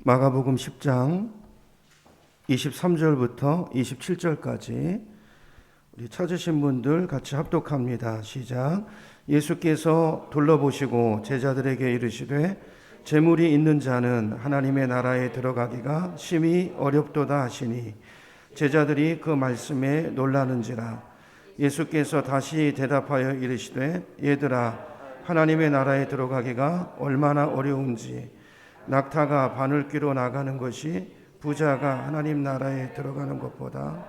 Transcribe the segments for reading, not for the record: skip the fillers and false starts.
마가복음 10장 23절부터 27절까지 우리 찾으신 분들 같이 합독합니다. 시작. 예수께서 둘러보시고 제자들에게 이르시되 재물이 있는 자는 하나님의 나라에 들어가기가 심히 어렵도다 하시니 제자들이 그 말씀에 놀라는지라. 예수께서 다시 대답하여 이르시되 얘들아 하나님의 나라에 들어가기가 얼마나 어려운지 낙타가 바늘귀로 나가는 것이 부자가 하나님 나라에 들어가는 것보다.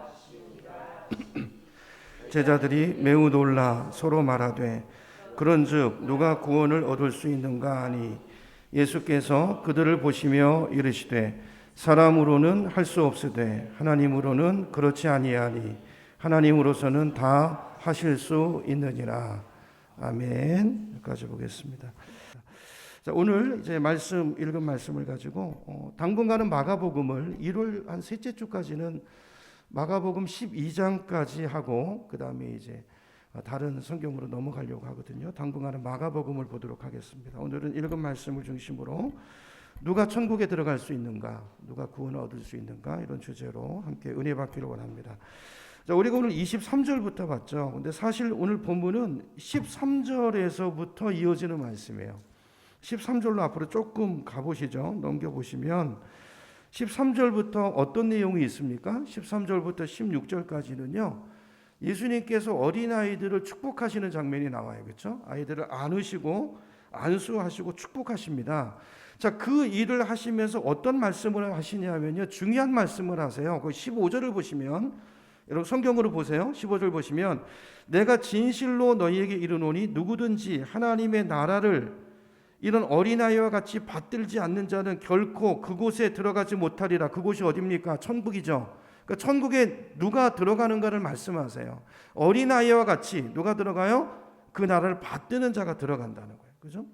제자들이 매우 놀라 서로 말하되 그런즉 누가 구원을 얻을 수 있는가 하니 예수께서 그들을 보시며 이르시되 사람으로는 할 수 없으되 하나님으로는 그렇지 아니하니 하나님으로서는 다 하실 수 있느니라. 아멘. 여기까지 보겠습니다. 자, 오늘 이제 읽은 말씀을 가지고 당분간은 마가복음을 1월 한 셋째 주까지는 마가복음 12장까지 하고 그 다음에 이제 다른 성경으로 넘어가려고 하거든요. 당분간은 마가복음을 보도록 하겠습니다. 오늘은 읽은 말씀을 중심으로 누가 천국에 들어갈 수 있는가, 누가 구원을 얻을 수 있는가, 이런 주제로 함께 은혜 받기를 원합니다. 자, 우리가 오늘 23절부터 봤죠. 근데 사실 오늘 본문은 13절에서부터 이어지는 말씀이에요. 13절로 앞으로 조금 가보시죠. 넘겨보시면 13절부터 어떤 내용이 있습니까? 13절부터 16절까지는요. 예수님께서 어린아이들을 축복하시는 장면이 나와요. 그렇죠? 아이들을 안으시고 안수하시고 축복하십니다. 자, 그 일을 하시면서 어떤 말씀을 하시냐면요. 중요한 말씀을 하세요. 그 15절을 보시면, 여러분 성경으로 보세요. 15절 보시면 내가 진실로 너희에게 이르노니 누구든지 하나님의 나라를 이런 어린아이와 같이 받들지 않는 자는 결코 그곳에 들어가지 못하리라. 그곳이 어디입니까? 천국이죠. 그러니까 천국에 누가 들어가는가를 말씀하세요. 어린아이와 같이 누가 들어가요? 그 나라를 받드는 자가 들어간다는 거예요. 그죠?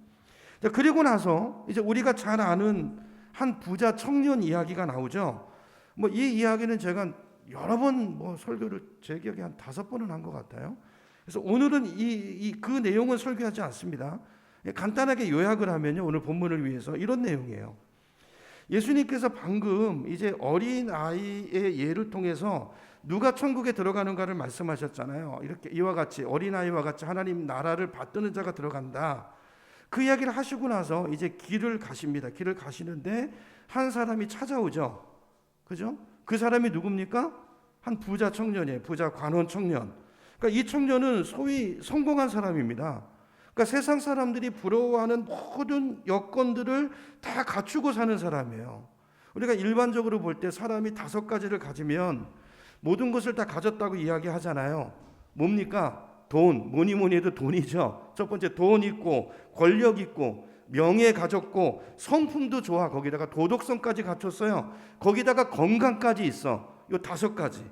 그리고 나서 이제 우리가 잘 아는 한 부자 청년 이야기가 나오죠. 뭐 이 이야기는 제가 여러 번 설교를 제 기억에 한 5번은 한 것 같아요. 그래서 오늘은 그 내용은 설교하지 않습니다. 간단하게 요약을 하면요, 오늘 본문을 위해서 이런 내용이에요. 예수님께서 방금 이제 어린 아이의 예를 통해서 누가 천국에 들어가는가를 말씀하셨잖아요. 이렇게 이와 같이 어린 아이와 같이 하나님 나라를 받드는 자가 들어간다. 그 이야기를 하시고 나서 이제 길을 가십니다. 길을 가시는데 한 사람이 찾아오죠. 그죠? 그 사람이 누굽니까? 한 부자 청년이에요. 부자 관원 청년. 그러니까 이 청년은 소위 성공한 사람입니다. 그러니까 세상 사람들이 부러워하는 모든 여건들을 다 갖추고 사는 사람이에요. 우리가 일반적으로 볼 때 사람이 5가지를 가지면 모든 것을 다 가졌다고 이야기하잖아요. 뭡니까? 돈, 뭐니 해도 돈이죠. 첫 번째 돈 있고 권력 있고 명예 가졌고 성품도 좋아. 거기다가 도덕성까지 갖췄어요. 거기다가 건강까지 있어. 요 5가지.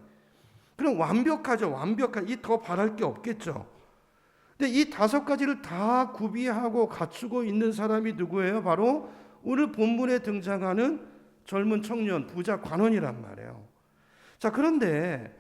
그럼 완벽하죠. 완벽한. 이 더 바랄 게 없겠죠. 근데 이 5가지를 다 구비하고 갖추고 있는 사람이 누구예요? 바로 오늘 본문에 등장하는 젊은 청년, 부자 관원이란 말이에요. 자, 그런데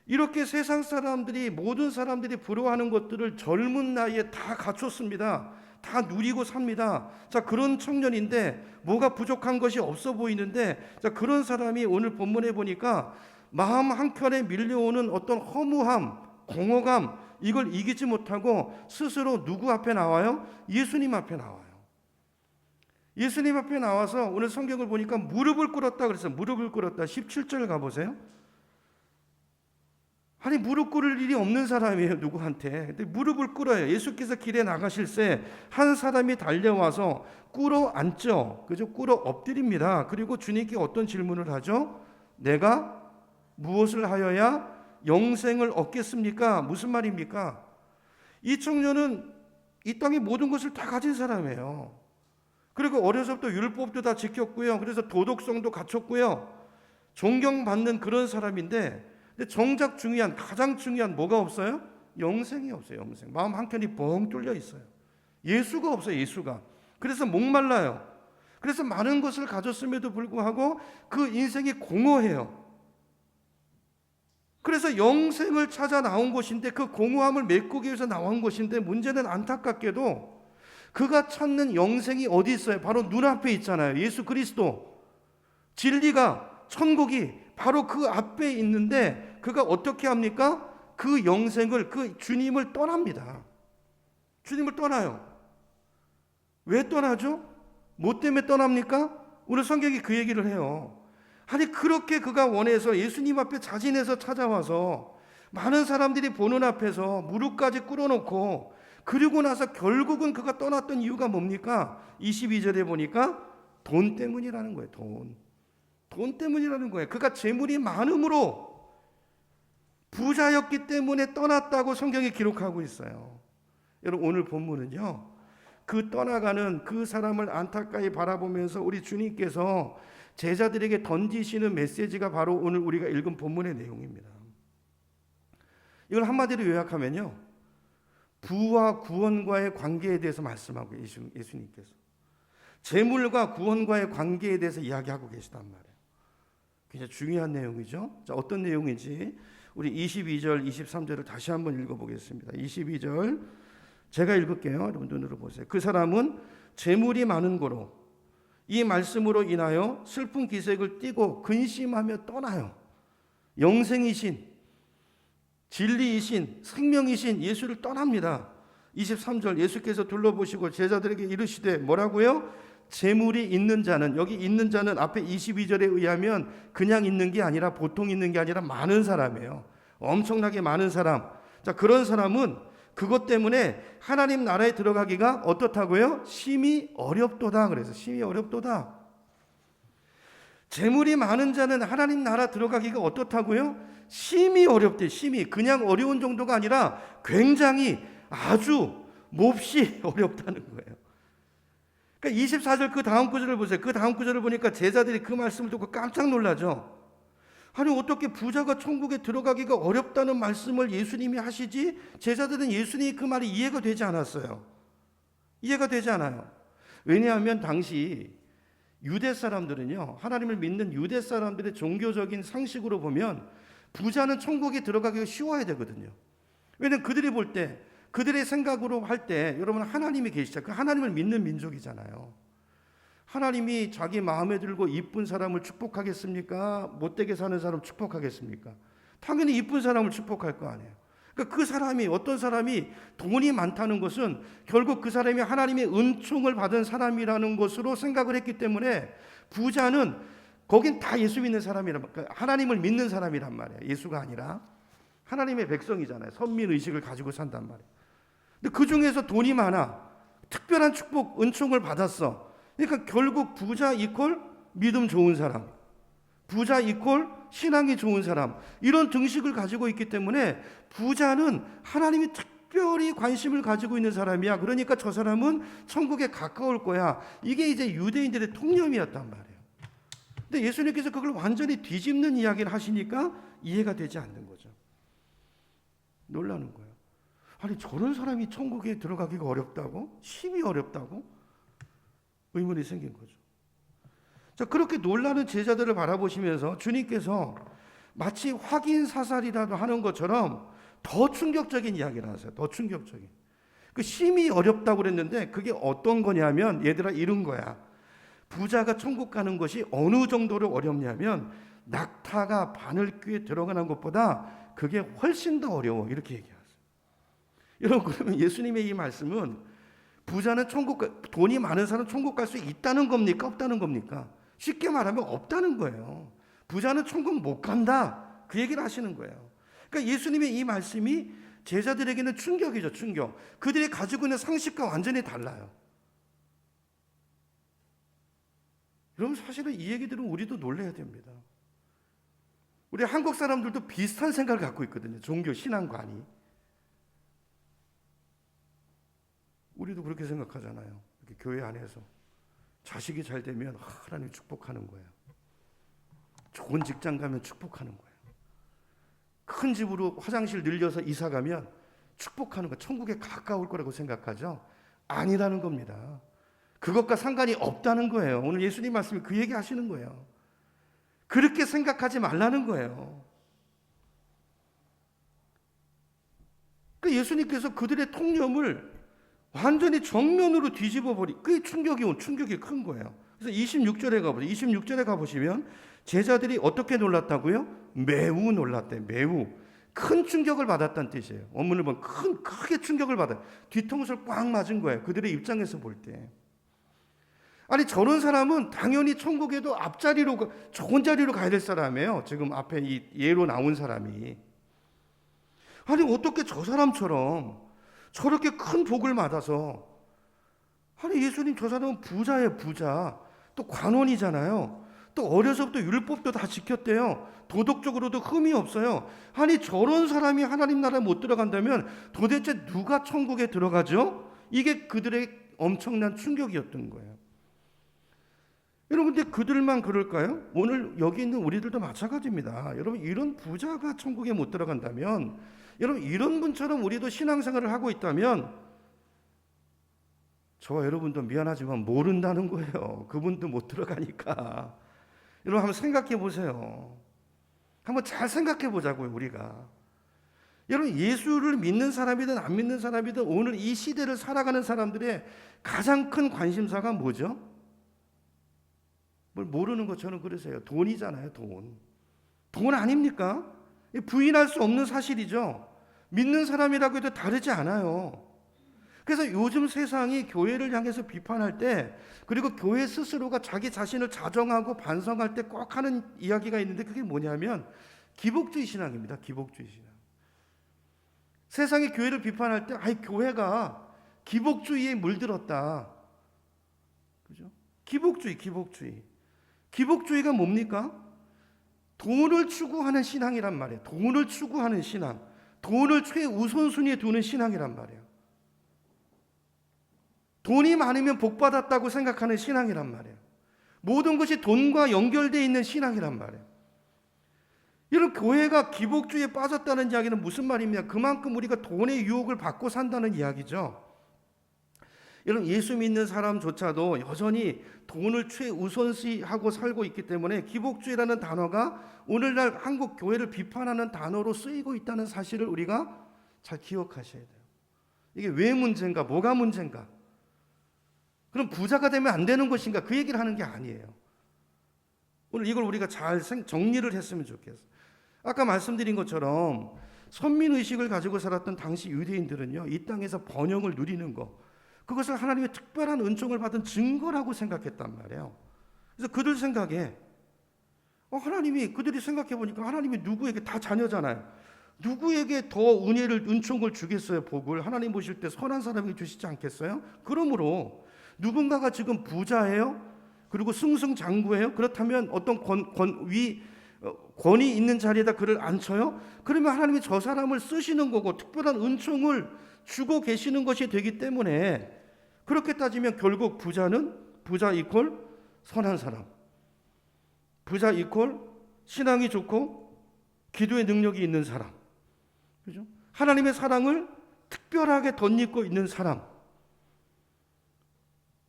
이렇게 세상 사람들이, 모든 사람들이 부러워하는 것들을 젊은 나이에 다 갖췄습니다. 다 누리고 삽니다. 자, 그런 청년인데 뭐가 부족한 것이 없어 보이는데, 자, 그런 사람이 오늘 본문에 보니까 마음 한켠에 밀려오는 어떤 허무함, 공허감, 이걸 이기지 못하고 스스로 누구 앞에 나와요? 예수님 앞에 나와요. 예수님 앞에 나와서 오늘 성경을 보니까 무릎을 꿇었다 그랬어요. 무릎을 꿇었다. 17절 가보세요. 아니, 무릎 꿇을 일이 없는 사람이에요, 누구한테. 근데 무릎을 꿇어요. 예수께서 길에 나가실 때 한 사람이 달려와서 꿇어 앉죠. 그죠? 꿇어 엎드립니다. 그리고 주님께 어떤 질문을 하죠? 내가 무엇을 하여야 영생을 얻겠습니까? 무슨 말입니까? 이 청년은 이 땅의 모든 것을 다 가진 사람이에요. 그리고 어려서부터 율법도 다 지켰고요. 그래서 도덕성도 갖췄고요. 존경받는 그런 사람인데, 근데 정작 가장 중요한 뭐가 없어요? 영생이 없어요. 영생. 마음 한켠이 뻥 뚫려 있어요. 예수가 없어요. 예수가. 그래서 목말라요. 그래서 많은 것을 가졌음에도 불구하고 그 인생이 공허해요. 그래서 영생을 찾아 나온 것인데, 그 공허함을 메꾸기 위해서 나온 것인데, 문제는 안타깝게도 그가 찾는 영생이 어디 있어요? 바로 눈앞에 있잖아요. 예수 그리스도. 진리가, 천국이 바로 그 앞에 있는데 그가 어떻게 합니까? 그 영생을, 그 주님을 떠납니다. 주님을 떠나요. 왜 떠나죠? 뭐 때문에 떠납니까? 오늘 성경이 그 얘기를 해요. 아니 그렇게 그가 원해서 예수님 앞에 자진해서 찾아와서 많은 사람들이 보는 앞에서 무릎까지 꿇어놓고 그리고 나서 결국은 그가 떠났던 이유가 뭡니까? 22절에 보니까 돈 때문이라는 거예요. 돈 때문이라는 거예요. 그가 재물이 많음으로 부자였기 때문에 떠났다고 성경이 기록하고 있어요. 여러분 오늘 본문은요, 그 떠나가는 그 사람을 안타까이 바라보면서 우리 주님께서 제자들에게 던지시는 메시지가 바로 오늘 우리가 읽은 본문의 내용입니다. 이걸 한마디로 요약하면요, 부와 구원과의 관계에 대해서 말씀하고 예수님께서 재물과 구원과의 관계에 대해서 이야기하고 계시단 말이에요. 굉장히 중요한 내용이죠. 자, 어떤 내용인지 우리 22절, 23절을 다시 한번 읽어보겠습니다. 22절 제가 읽을게요. 여러분 눈으로 보세요. 그 사람은 재물이 많은 고로 이 말씀으로 인하여 슬픈 기색을 띠고 근심하며 떠나요. 영생이신, 진리이신, 생명이신 예수를 떠납니다. 23절 예수께서 둘러보시고 제자들에게 이르시되 뭐라고요? 재물이 있는 자는, 여기 있는 자는 앞에 22절에 의하면 그냥 있는 게 아니라 보통 있는 게 아니라 많은 사람이에요. 엄청나게 많은 사람. 자, 그런 사람은 그것 때문에 하나님 나라에 들어가기가 어떻다고요? 심히 어렵도다. 그래서 심히 어렵도다. 재물이 많은 자는 하나님 나라 들어가기가 어떻다고요? 심히 어렵대. 심히. 그냥 어려운 정도가 아니라 굉장히 아주 몹시 어렵다는 거예요. 그러니까 24절 그 다음 구절을 보세요. 그 다음 구절을 보니까 제자들이 그 말씀을 듣고 깜짝 놀라죠. 아니 어떻게 부자가 천국에 들어가기가 어렵다는 말씀을 예수님이 하시지? 제자들은 예수님이 그 말이 이해가 되지 않았어요. 이해가 되지 않아요. 왜냐하면 당시 유대 사람들은요, 하나님을 믿는 유대 사람들의 종교적인 상식으로 보면 부자는 천국에 들어가기가 쉬워야 되거든요. 왜냐하면 그들이 볼 때, 그들의 생각으로 할 때 여러분 하나님이 계시죠. 그 하나님을 믿는 민족이잖아요. 하나님이 자기 마음에 들고 이쁜 사람을 축복하겠습니까? 못되게 사는 사람을 축복하겠습니까? 당연히 이쁜 사람을 축복할 거 아니에요. 그러니까 그 사람이, 어떤 사람이 돈이 많다는 것은 결국 그 사람이 하나님의 은총을 받은 사람이라는 것으로 생각을 했기 때문에 부자는 거긴 다 예수 믿는 사람이란 말이에요. 하나님을 믿는 사람이란 말이에요. 예수가 아니라 하나님의 백성이잖아요. 선민의식을 가지고 산단 말이에요. 근데 그 중에서 돈이 많아. 특별한 축복, 은총을 받았어. 그러니까 결국 부자 이퀄 믿음 좋은 사람, 부자 이퀄 신앙이 좋은 사람, 이런 등식을 가지고 있기 때문에 부자는 하나님이 특별히 관심을 가지고 있는 사람이야. 그러니까 저 사람은 천국에 가까울 거야. 이게 이제 유대인들의 통념이었단 말이에요. 근데 예수님께서 그걸 완전히 뒤집는 이야기를 하시니까 이해가 되지 않는 거죠. 놀라는 거예요. 아니 저런 사람이 천국에 들어가기가 어렵다고? 심히 어렵다고? 의문이 생긴 거죠. 자, 그렇게 놀라는 제자들을 바라보시면서 주님께서 마치 확인 사살이라도 하는 것처럼 더 충격적인 이야기를 하세요. 더 충격적인. 그 심히 어렵다고 그랬는데 그게 어떤 거냐면 얘들아 이런 거야. 부자가 천국 가는 것이 어느 정도로 어렵냐면 낙타가 바늘귀에 들어가는 것보다 그게 훨씬 더 어려워. 이렇게 얘기하세요. 여러분 그러면 예수님의 이 말씀은 부자는 천국, 돈이 많은 사람은 천국 갈 수 있다는 겁니까? 없다는 겁니까? 쉽게 말하면 없다는 거예요. 부자는 천국 못 간다. 그 얘기를 하시는 거예요. 그러니까 예수님의 이 말씀이 제자들에게는 충격이죠. 충격. 그들이 가지고 있는 상식과 완전히 달라요. 여러분 사실은 이 얘기 들으면 우리도 놀라야 됩니다. 우리 한국 사람들도 비슷한 생각을 갖고 있거든요. 종교 신앙관이. 우리도 그렇게 생각하잖아요. 이렇게 교회 안에서 자식이 잘 되면 하나님 축복하는 거예요. 좋은 직장 가면 축복하는 거예요. 큰 집으로 화장실 늘려서 이사 가면 축복하는 거, 천국에 가까울 거라고 생각하죠. 아니라는 겁니다. 그것과 상관이 없다는 거예요. 오늘 예수님 말씀이 그 얘기 하시는 거예요. 그렇게 생각하지 말라는 거예요. 그 예수님께서 그들의 통념을 완전히 정면으로 뒤집어 버리. 그게 충격이 큰 거예요. 그래서 26절에 가보세요. 26절에 가보시면 제자들이 어떻게 놀랐다고요? 매우 놀랐대요. 매우. 큰 충격을 받았다는 뜻이에요. 원문을 보면 크게 충격을 받아요. 뒤통수를 꽉 맞은 거예요. 그들의 입장에서 볼 때. 아니 저런 사람은 당연히 천국에도 앞자리로 좋은 자리로 가야 될 사람이에요. 지금 앞에 이 예로 나온 사람이. 아니 어떻게 저 사람처럼 저렇게 큰 복을 받아서, 아니 예수님 저 사람은 부자예요. 부자. 또 관원이잖아요. 또 어려서부터 율법도 다 지켰대요. 도덕적으로도 흠이 없어요. 아니 저런 사람이 하나님 나라에 못 들어간다면 도대체 누가 천국에 들어가죠? 이게 그들의 엄청난 충격이었던 거예요. 여러분, 근데 그들만 그럴까요? 오늘 여기 있는 우리들도 마찬가지입니다. 여러분, 이런 부자가 천국에 못 들어간다면, 여러분, 이런 분처럼 우리도 신앙생활을 하고 있다면, 저와 여러분도 미안하지만 모른다는 거예요. 그분도 못 들어가니까. 여러분, 한번 생각해 보세요. 한번 잘 생각해 보자고요, 우리가. 여러분, 예수를 믿는 사람이든 안 믿는 사람이든 오늘 이 시대를 살아가는 사람들의 가장 큰 관심사가 뭐죠? 뭘 모르는 것처럼 그러세요. 돈이잖아요, 돈. 돈 아닙니까? 부인할 수 없는 사실이죠. 믿는 사람이라고 해도 다르지 않아요. 그래서 요즘 세상이 교회를 향해서 비판할 때, 그리고 교회 스스로가 자기 자신을 자정하고 반성할 때 꼭 하는 이야기가 있는데, 그게 뭐냐면 기복주의 신앙입니다. 기복주의 신앙. 세상이 교회를 비판할 때, 아이 교회가 기복주의에 물들었다. 그죠? 기복주의. 기복주의가 뭡니까? 돈을 추구하는 신앙이란 말이에요. 돈을 추구하는 신앙. 돈을 최우선순위에 두는 신앙이란 말이에요. 돈이 많으면 복받았다고 생각하는 신앙이란 말이에요. 모든 것이 돈과 연결되어 있는 신앙이란 말이에요. 이런 교회가 기복주의에 빠졌다는 이야기는 무슨 말입니까? 그만큼 우리가 돈의 유혹을 받고 산다는 이야기죠. 여러분, 예수 믿는 사람조차도 여전히 돈을 최우선시하고 살고 있기 때문에 기복주의라는 단어가 오늘날 한국 교회를 비판하는 단어로 쓰이고 있다는 사실을 우리가 잘 기억하셔야 돼요. 이게 왜 문제인가? 뭐가 문제인가? 그럼 부자가 되면 안 되는 것인가? 그 얘기를 하는 게 아니에요. 오늘 이걸 우리가 잘 정리를 했으면 좋겠어요. 아까 말씀드린 것처럼 선민의식을 가지고 살았던 당시 유대인들은요, 이 땅에서 번영을 누리는 거, 그것을 하나님의 특별한 은총을 받은 증거라고 생각했단 말이에요. 그래서 그들 생각에 하나님이, 그들이 생각해 보니까 하나님이 누구에게, 다 자녀잖아요. 누구에게 더 은총을 주겠어요? 복을 하나님 보실 때 선한 사람에게 주시지 않겠어요? 그러므로 누군가가 지금 부자예요? 그리고 승승장구예요? 그렇다면 어떤 권위 있는 자리에다 그를 앉혀요? 그러면 하나님이 저 사람을 쓰시는 거고 특별한 은총을 주고 계시는 것이 되기 때문에, 그렇게 따지면 결국 부자 이퀄 선한 사람, 부자 이퀄 신앙이 좋고 기도의 능력이 있는 사람, 그죠? 하나님의 사랑을 특별하게 덧입고 있는 사람.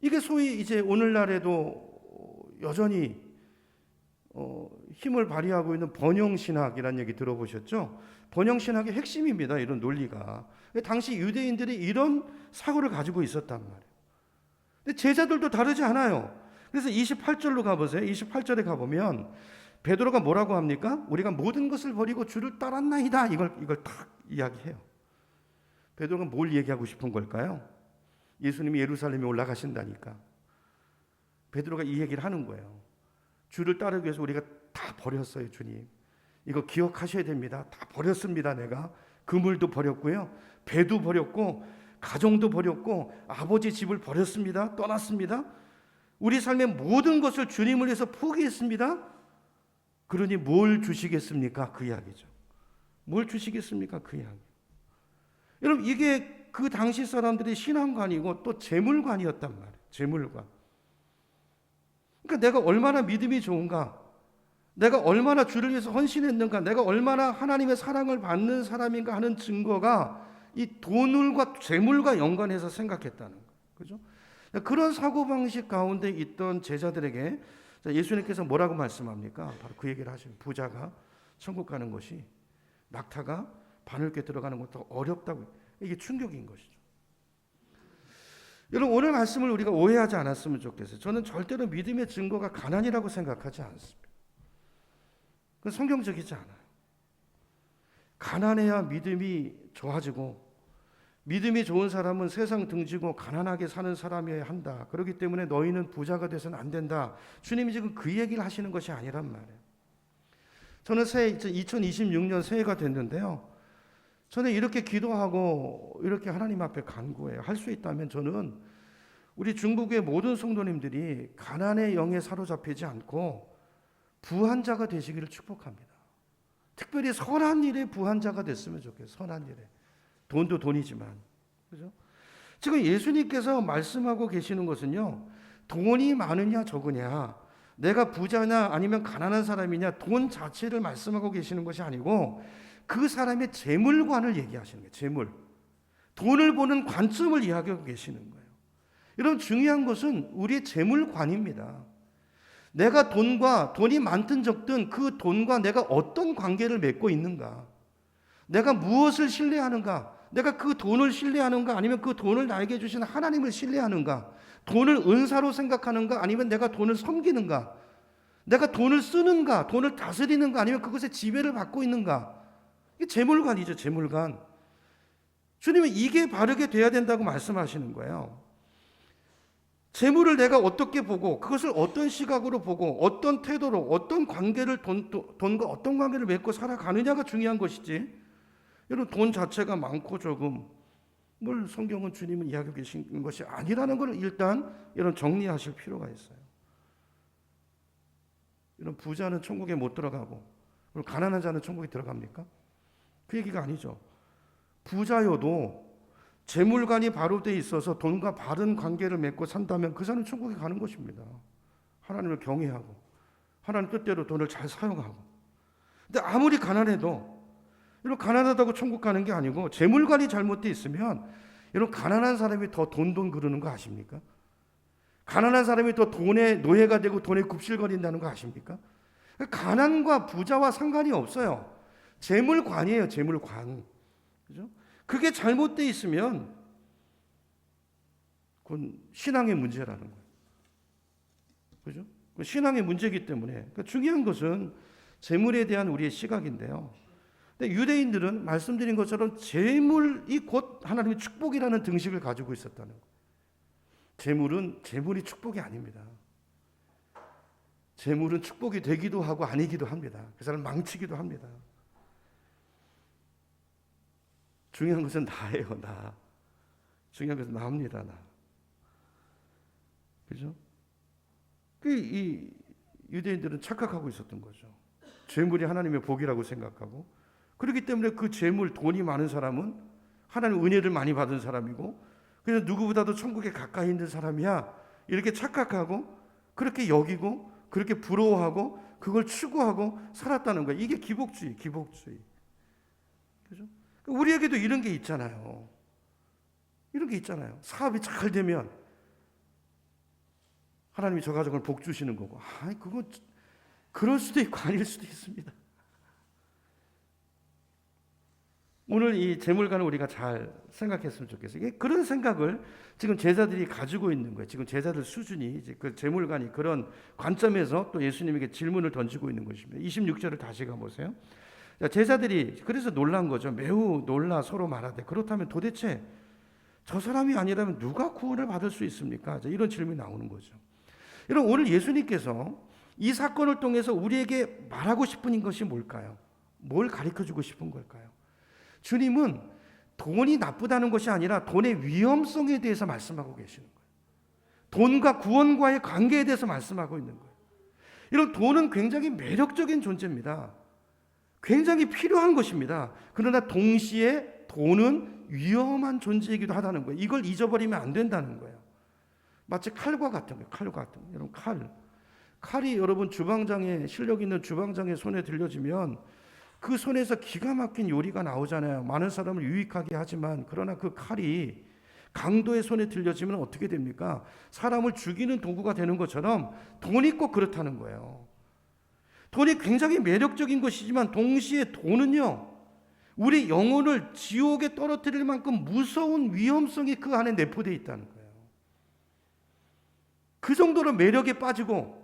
이게 소위 이제 오늘날에도 여전히 힘을 발휘하고 있는 번영신학이라는 얘기 들어보셨죠? 번영신학의 핵심입니다. 이런 논리가. 당시 유대인들이 이런 사고를 가지고 있었단 말이에요. 근데 제자들도 다르지 않아요. 그래서 28절로 가보세요. 28절에 가보면 베드로가 뭐라고 합니까? 우리가 모든 것을 버리고 주를 따랐나이다. 이걸 딱 이야기해요. 베드로가 뭘 얘기하고 싶은 걸까요? 예수님이 예루살렘에 올라가신다니까. 베드로가 이 얘기를 하는 거예요. 주를 따르기 위해서 우리가 다 버렸어요, 주님. 이거 기억하셔야 됩니다. 다 버렸습니다, 내가. 그물도 버렸고요. 배도 버렸고, 가정도 버렸고, 아버지 집을 버렸습니다. 떠났습니다. 우리 삶의 모든 것을 주님을 위해서 포기했습니다. 그러니 뭘 주시겠습니까? 그 이야기죠. 뭘 주시겠습니까? 그 이야기. 여러분, 이게 그 당시 사람들의 신앙관이고 또 재물관이었단 말이에요. 재물관. 그러니까 내가 얼마나 믿음이 좋은가, 내가 얼마나 주를 위해서 헌신했는가, 내가 얼마나 하나님의 사랑을 받는 사람인가 하는 증거가 이 돈과 재물과 연관해서 생각했다는 거예요. 그죠? 그런 사고방식 가운데 있던 제자들에게 예수님께서 뭐라고 말씀합니까? 바로 그 얘기를 하시는, 부자가 천국 가는 것이 낙타가 바늘께 들어가는 것도 어렵다고. 이게 충격인 것이죠. 여러분, 오늘 말씀을 우리가 오해하지 않았으면 좋겠어요. 저는 절대로 믿음의 증거가 가난이라고 생각하지 않습니다. 그건 성경적이지 않아요. 가난해야 믿음이 좋아지고, 믿음이 좋은 사람은 세상 등지고 가난하게 사는 사람이어야 한다. 그렇기 때문에 너희는 부자가 돼서는 안 된다. 주님이 지금 그 얘기를 하시는 것이 아니란 말이에요. 저는 2026년 새해가 됐는데요, 저는 이렇게 기도하고 이렇게 하나님 앞에 간구해요. 할 수 있다면 저는 우리 중국의 모든 성도님들이 가난의 영에 사로잡히지 않고 부한 자가 되시기를 축복합니다. 특별히 선한 일에 부한 자가 됐으면 좋겠어요. 선한 일에. 돈도 돈이지만. 그죠? 지금 예수님께서 말씀하고 계시는 것은요, 돈이 많으냐 적으냐, 내가 부자냐 아니면 가난한 사람이냐, 돈 자체를 말씀하고 계시는 것이 아니고 그 사람의 재물관을 얘기하시는 거예요. 재물. 돈을 보는 관점을 이야기하고 계시는 거예요. 여러분, 중요한 것은 우리의 재물관입니다. 내가 돈이 많든 적든 그 돈과 내가 어떤 관계를 맺고 있는가, 내가 무엇을 신뢰하는가, 내가 그 돈을 신뢰하는가, 아니면 그 돈을 나에게 주신 하나님을 신뢰하는가, 돈을 은사로 생각하는가, 아니면 내가 돈을 섬기는가, 내가 돈을 쓰는가, 돈을 다스리는가, 아니면 그것에 지배를 받고 있는가. 이게 재물관이죠. 재물관. 주님은 이게 바르게 돼야 된다고 말씀하시는 거예요. 재물을 내가 어떻게 보고, 그것을 어떤 시각으로 보고, 어떤 태도로, 어떤 관계를 돈과 어떤 관계를 맺고 살아가느냐가 중요한 것이지, 여러분, 돈 자체가 많고 적음, 뭘 성경은 주님은 이야기하고 계신 것이 아니라는 걸 일단 여러분 정리하실 필요가 있어요. 여러분, 부자는 천국에 못 들어가고 그리고 가난한 자는 천국에 들어갑니까? 그 얘기가 아니죠. 부자여도 재물관이 바로 돼 있어서 돈과 바른 관계를 맺고 산다면 그 사람은 천국에 가는 것입니다. 하나님을 경외하고 하나님 뜻대로 돈을 잘 사용하고. 근데 아무리 가난해도, 여러분, 가난하다고 천국 가는 게 아니고 재물관이 잘못되어 있으면, 여러분, 가난한 사람이 더 돈 그러는 거 아십니까? 가난한 사람이 더 돈의 노예가 되고 돈에 굽실거린다는 거 아십니까? 가난과 부자와 상관이 없어요. 재물관이에요. 재물관. 그죠? 그게 잘못되어 있으면 그건 신앙의 문제라는 거예요. 그죠? 신앙의 문제이기 때문에, 그러니까 중요한 것은 재물에 대한 우리의 시각인데요. 근데 유대인들은 말씀드린 것처럼 재물이 곧 하나님의 축복이라는 등식을 가지고 있었다는 거예요. 재물이 축복이 아닙니다. 재물은 축복이 되기도 하고 아니기도 합니다. 그 사람 망치기도 합니다. 중요한 것은 나예요, 나. 중요한 것은 나입니다, 나. 그죠? 이 유대인들은 착각하고 있었던 거죠. 재물이 하나님의 복이라고 생각하고, 그렇기 때문에 그 재물, 돈이 많은 사람은 하나님 은혜를 많이 받은 사람이고, 그래서 누구보다도 천국에 가까이 있는 사람이야, 이렇게 착각하고 그렇게 여기고 그렇게 부러워하고 그걸 추구하고 살았다는 거예요. 이게 기복주의. 그죠? 우리에게도 이런 게 있잖아요. 이런 게 있잖아요. 사업이 잘 되면 하나님이 저 가정을 복 주시는 거고, 그거 그럴 수도 있고 아닐 수도 있습니다. 오늘 이 재물관을 우리가 잘 생각했으면 좋겠어요. 그런 생각을 지금 제자들이 가지고 있는 거예요. 지금 제자들 수준이 이제 그 재물관이 그런 관점에서 또 예수님에게 질문을 던지고 있는 것입니다. 26절을 다시 가보세요. 제자들이 그래서 놀란 거죠. 매우 놀라 서로 말하되, 그렇다면 도대체 저 사람이 아니라면 누가 구원을 받을 수 있습니까? 이런 질문이 나오는 거죠. 여러분, 오늘 예수님께서 이 사건을 통해서 우리에게 말하고 싶은 것이 뭘까요? 뭘 가르쳐주고 싶은 걸까요? 주님은 돈이 나쁘다는 것이 아니라 돈의 위험성에 대해서 말씀하고 계시는 거예요. 돈과 구원과의 관계에 대해서 말씀하고 있는 거예요. 이런 돈은 굉장히 매력적인 존재입니다. 굉장히 필요한 것입니다. 그러나 동시에 돈은 위험한 존재이기도 하다는 거예요. 이걸 잊어버리면 안 된다는 거예요. 마치 칼과 같은 거예요. 여러분, 칼이 여러분 주방장에, 실력 있는 주방장의 손에 들려지면 그 손에서 기가 막힌 요리가 나오잖아요. 많은 사람을 유익하게 하지만, 그러나 그 칼이 강도의 손에 들려지면 어떻게 됩니까? 사람을 죽이는 도구가 되는 것처럼 돈이 꼭 그렇다는 거예요. 돈이 굉장히 매력적인 것이지만 동시에 돈은요, 우리 영혼을 지옥에 떨어뜨릴 만큼 무서운 위험성이 그 안에 내포되어 있다는 거예요. 그 정도로 매력에 빠지고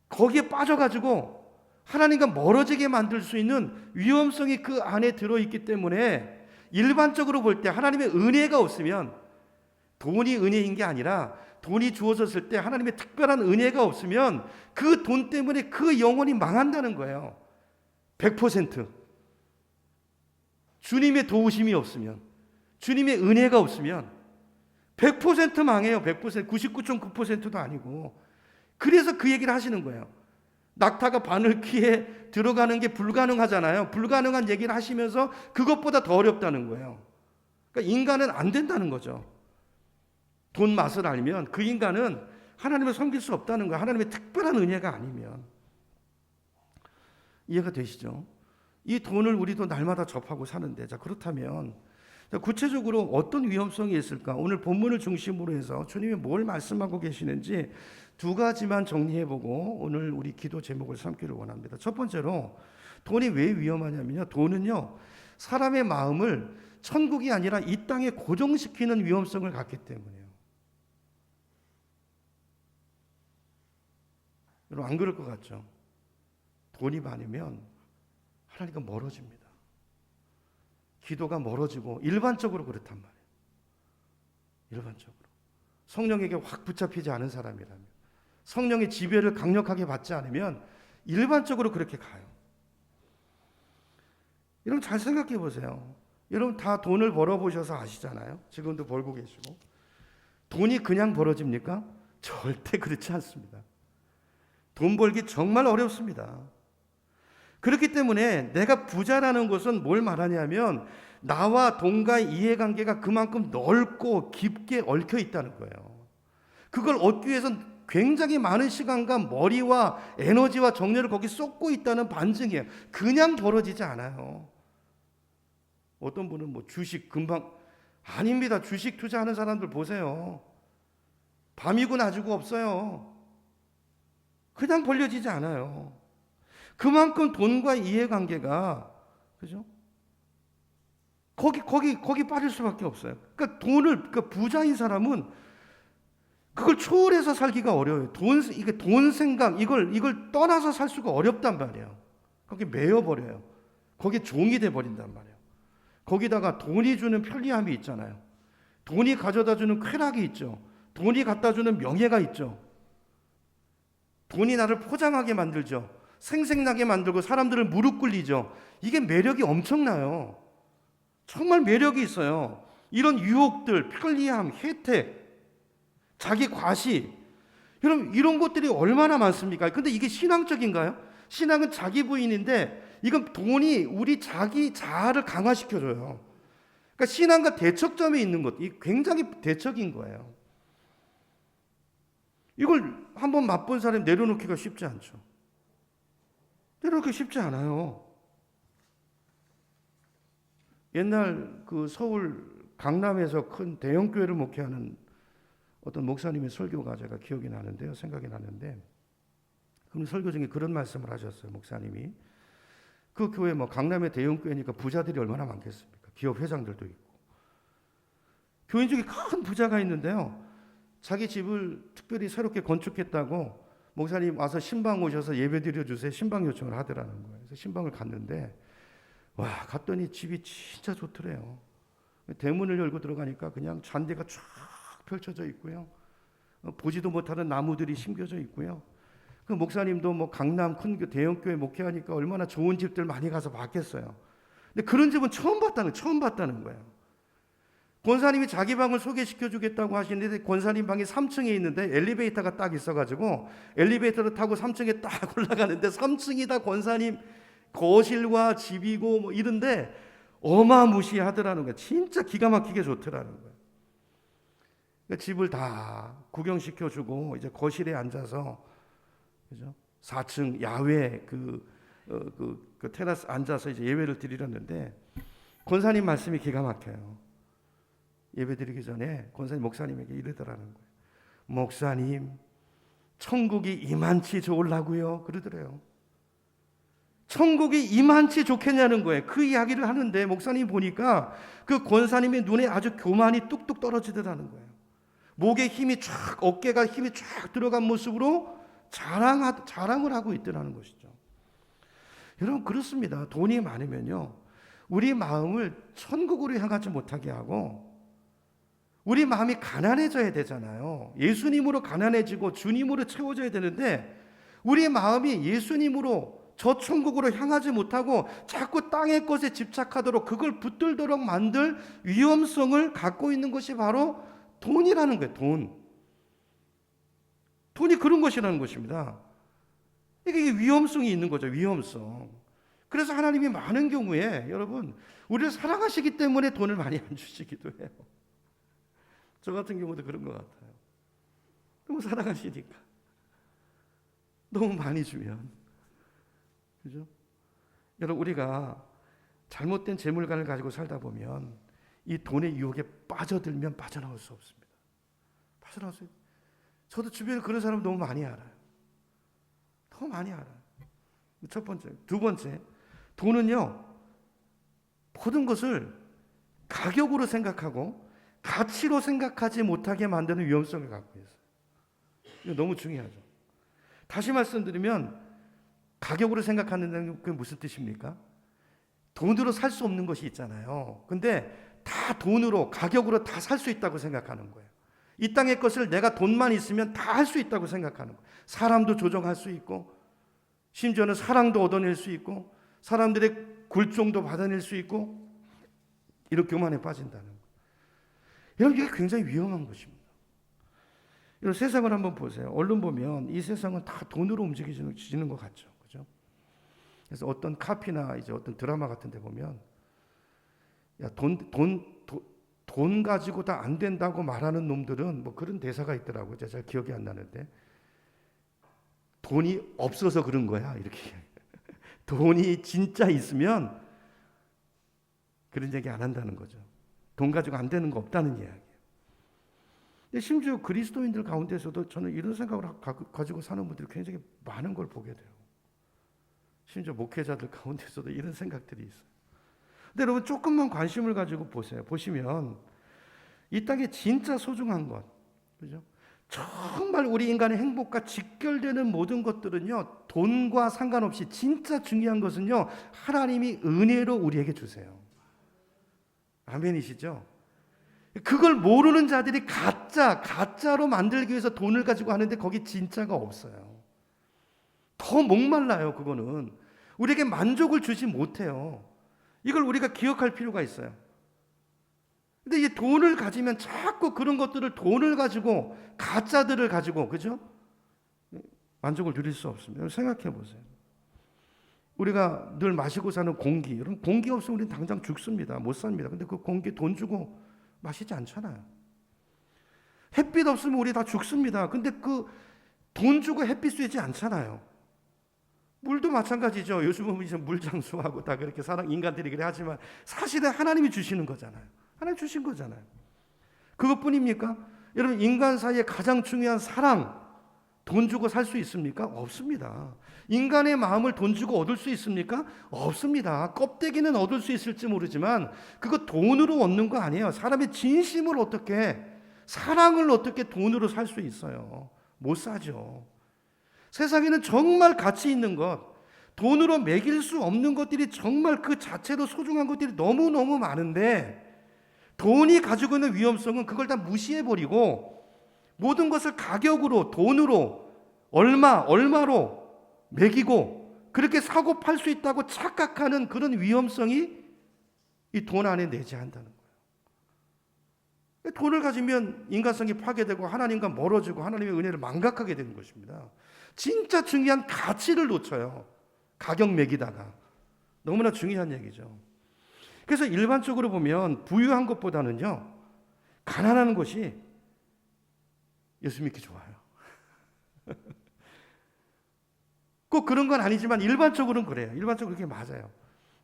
거기에 빠져가지고 하나님과 멀어지게 만들 수 있는 위험성이 그 안에 들어있기 때문에 일반적으로 볼 때 하나님의 은혜가 없으면, 돈이 은혜인 게 아니라 돈이 주어졌을 때 하나님의 특별한 은혜가 없으면 그 돈 때문에 그 영혼이 망한다는 거예요. 100%. 주님의 도우심이 없으면, 주님의 은혜가 없으면 100% 망해요. 100%, 99.9%도 아니고. 그래서 그 얘기를 하시는 거예요. 낙타가 바늘귀에 들어가는 게 불가능하잖아요. 불가능한 얘기를 하시면서 그것보다 더 어렵다는 거예요. 그러니까 인간은 안 된다는 거죠. 돈 맛을 알면 그 인간은 하나님을 섬길 수 없다는 거예요. 하나님의 특별한 은혜가 아니면. 이해가 되시죠? 이 돈을 우리도 날마다 접하고 사는데, 자, 그렇다면 구체적으로 어떤 위험성이 있을까? 오늘 본문을 중심으로 해서 주님이 뭘 말씀하고 계시는지 두 가지만 정리해보고 오늘 우리 기도 제목을 삼기를 원합니다. 첫 번째로, 돈이 왜 위험하냐면요, 돈은요 사람의 마음을 천국이 아니라 이 땅에 고정시키는 위험성을 갖기 때문이에요. 여러분, 안 그럴 것 같죠? 돈이 많으면 하나님과 멀어집니다. 기도가 멀어지고, 일반적으로 그렇단 말이에요. 일반적으로 성령에게 확 붙잡히지 않은 사람이라면, 성령의 지배를 강력하게 받지 않으면 일반적으로 그렇게 가요. 여러분, 잘 생각해 보세요. 여러분 다 돈을 벌어보셔서 아시잖아요. 지금도 벌고 계시고. 돈이 그냥 벌어집니까? 절대 그렇지 않습니다. 돈 벌기 정말 어렵습니다. 그렇기 때문에 내가 부자라는 것은 뭘 말하냐면, 나와 돈과의 이해관계가 그만큼 넓고 깊게 얽혀 있다는 거예요. 그걸 얻기 위해서는 굉장히 많은 시간과 머리와 에너지와 정열을 거기 쏟고 있다는 반증이에요. 그냥 벌어지지 않아요. 어떤 분은 뭐 주식 금방, 아닙니다. 주식 투자하는 사람들 보세요. 밤이고 낮이고 없어요. 그냥 벌려지지 않아요. 그만큼 돈과 이해관계가, 그죠? 거기 빠질 수밖에 없어요. 그러니까 그러니까 부자인 사람은 그걸 초월해서 살기가 어려워요. 이게 돈 생각, 이걸 떠나서 살 수가 어렵단 말이에요. 거기 매여버려요. 거기에 종이 돼버린단 말이에요. 거기다가 돈이 주는 편리함이 있잖아요. 돈이 가져다 주는 쾌락이 있죠. 돈이 갖다 주는 명예가 있죠. 돈이 나를 포장하게 만들죠. 생생나게 만들고 사람들을 무릎 꿇리죠. 이게 매력이 엄청나요. 정말 매력이 있어요. 이런 유혹들, 편리함, 혜택, 자기 과시, 여러분 이런 것들이 얼마나 많습니까? 근데 이게 신앙적인가요? 신앙은 자기 부인인데 이건 돈이 우리 자기 자아를 강화시켜줘요. 그러니까 신앙과 대척점에 있는 것, 이 굉장히 대척인 거예요. 이걸 한번 맛본 사람이 내려놓기가 쉽지 않죠. 내려놓기 쉽지 않아요. 옛날 그 서울 강남에서 큰 대형 교회를 목회하는 어떤 목사님의 설교가 제가 기억이 나는데요. 생각이 나는데, 그럼 설교 중에 그런 말씀을 하셨어요. 목사님이. 그 교회 뭐 강남의 대형 교회니까 부자들이 얼마나 많겠습니까? 기업 회장들도 있고. 교인 중에 큰 부자가 있는데요. 자기 집을 특별히 새롭게 건축했다고 목사님 와서 신방 오셔서 예배 드려주세요. 신방 요청을 하더라는 거예요. 그래서 신방을 갔는데, 와, 갔더니 집이 진짜 좋더래요. 대문을 열고 들어가니까 그냥 잔디가 쫙 펼쳐져 있고요. 보지도 못하는 나무들이 심겨져 있고요. 그 목사님도 뭐 강남 큰 대형 교회 목회하니까 얼마나 좋은 집들 많이 가서 봤겠어요. 근데 그런 집은 처음 봤다는 거예요. 권사님이 자기 방을 소개시켜 주겠다고 하시는데 권사님 방이 3층에 있는데 엘리베이터가 딱 있어가지고 엘리베이터를 타고 3층에 딱 올라가는데 3층이 다 권사님 거실과 집이고 뭐 이런데 어마무시하더라는 거예요. 진짜 기가 막히게 좋더라는 거예요. 그러니까 집을 다 구경시켜주고 이제 거실에 앉아서, 그죠? 4층 야외 그 테라스 앉아서 이제 예배를 드리려는데 권사님 말씀이 기가 막혀요. 예배 드리기 전에 권사님 목사님에게 이러더라는 거예요. 목사님, 천국이 이만치 좋으려고요? 그러더래요. 천국이 이만치 좋겠냐는 거예요. 그 이야기를 하는데 목사님 보니까 그 권사님의 눈에 아주 교만이 뚝뚝 떨어지더라는 거예요. 목에 힘이 쫙, 어깨가 힘이 쫙 들어간 모습으로 자랑을 하고 있더라는 것이죠. 여러분, 그렇습니다. 돈이 많으면요, 우리 마음을 천국으로 향하지 못하게 하고, 우리 마음이 가난해져야 되잖아요. 예수님으로 가난해지고 주님으로 채워져야 되는데, 우리 마음이 예수님으로 저 천국으로 향하지 못하고 자꾸 땅의 것에 집착하도록, 그걸 붙들도록 만들 위험성을 갖고 있는 것이 바로 돈이라는 거예요. 돈이 그런 것이라는 것입니다. 이게 위험성이 있는 거죠. 위험성. 그래서 하나님이 많은 경우에 여러분, 우리를 사랑하시기 때문에 돈을 많이 안 주시기도 해요. 저 같은 경우도 그런 것 같아요. 너무 사랑하시니까. 너무 많이 주면. 그죠? 여러분, 우리가 잘못된 재물관을 가지고 살다 보면 이 돈의 유혹에 빠져들면 빠져나올 수 없습니다. 빠져나올 수 없어요. 저도 주변에 그런 사람 너무 많이 알아요. 너무 많이 알아요. 첫 번째. 두 번째, 돈은요, 모든 것을 가격으로 생각하고 가치로 생각하지 못하게 만드는 위험성을 갖고 있어요. 이거 너무 중요하죠. 다시 말씀드리면, 가격으로 생각하는 게 무슨 뜻입니까? 돈으로 살 수 없는 것이 있잖아요. 근데 다 돈으로, 가격으로 다 살 수 있다고 생각하는 거예요. 이 땅의 것을 내가 돈만 있으면 다 할 수 있다고 생각하는 거예요. 사람도 조정할 수 있고, 심지어는 사랑도 얻어낼 수 있고, 사람들의 굴종도 받아낼 수 있고, 이런 교만에 빠진다는 거예요. 여러분, 이게 굉장히 위험한 것입니다. 여러분, 세상을 한번 보세요. 얼른 보면 이 세상은 다 돈으로 움직이지는 것 같죠. 그죠? 그래서 어떤 카피나 이제 어떤 드라마 같은 데 보면, 야, 돈 가지고 다 안 된다고 말하는 놈들은 뭐 그런 대사가 있더라고요. 제가 잘 기억이 안 나는데, 돈이 없어서 그런 거야, 이렇게. 돈이 진짜 있으면 그런 얘기 안 한다는 거죠. 돈 가지고 안 되는 거 없다는 이야기예요. 심지어 그리스도인들 가운데서도 저는 이런 생각을 가지고 사는 분들이 굉장히 많은 걸 보게 돼요. 심지어 목회자들 가운데서도 이런 생각들이 있어요. 근데 여러분, 조금만 관심을 가지고 보세요. 보시면 이 땅에 진짜 소중한 것, 그죠? 정말 우리 인간의 행복과 직결되는 모든 것들은요, 돈과 상관없이 진짜 중요한 것은요, 하나님이 은혜로 우리에게 주세요. 아멘이시죠? 그걸 모르는 자들이 가짜로 만들기 위해서 돈을 가지고 하는데 거기 진짜가 없어요. 더 목말라요. 그거는 우리에게 만족을 주지 못해요. 이걸 우리가 기억할 필요가 있어요. 근데 이 돈을 가지면 자꾸 그런 것들을, 돈을 가지고, 가짜들을 가지고, 그죠? 만족을 누릴 수 없습니다. 생각해 보세요. 우리가 늘 마시고 사는 공기, 여러분, 공기 없으면 우리는 당장 죽습니다. 못 삽니다. 근데 그 공기 돈 주고 마시지 않잖아요. 햇빛 없으면 우리 다 죽습니다. 근데 그 돈 주고 햇빛 쐬지 않잖아요. 물도 마찬가지죠. 요즘은 이제 물장수하고 다 그렇게 인간들이 그래 하지만 사실은 하나님이 주시는 거잖아요. 하나님 주신 거잖아요. 그것뿐입니까? 여러분, 인간 사이에 가장 중요한 사랑, 돈 주고 살 수 있습니까? 없습니다. 인간의 마음을 돈 주고 얻을 수 있습니까? 없습니다. 껍데기는 얻을 수 있을지 모르지만 그거 돈으로 얻는 거 아니에요. 사람의 진심을 어떻게, 사랑을 어떻게 돈으로 살 수 있어요? 못 사죠. 세상에는 정말 가치 있는 것, 돈으로 매길 수 없는 것들이 정말 그 자체로 소중한 것들이 너무너무 많은데, 돈이 가지고 있는 위험성은 그걸 다 무시해버리고 모든 것을 가격으로, 돈으로, 얼마로 매기고 그렇게 사고 팔 수 있다고 착각하는 그런 위험성이 이 돈 안에 내재한다는 거예요. 돈을 가지면 인간성이 파괴되고 하나님과 멀어지고 하나님의 은혜를 망각하게 되는 것입니다. 진짜 중요한 가치를 놓쳐요. 가격 매기다가. 너무나 중요한 얘기죠. 그래서 일반적으로 보면 부유한 것보다는요, 가난한 것이 예수 믿기 좋아요. 꼭 그런 건 아니지만 일반적으로는 그래요. 일반적으로 그게 맞아요.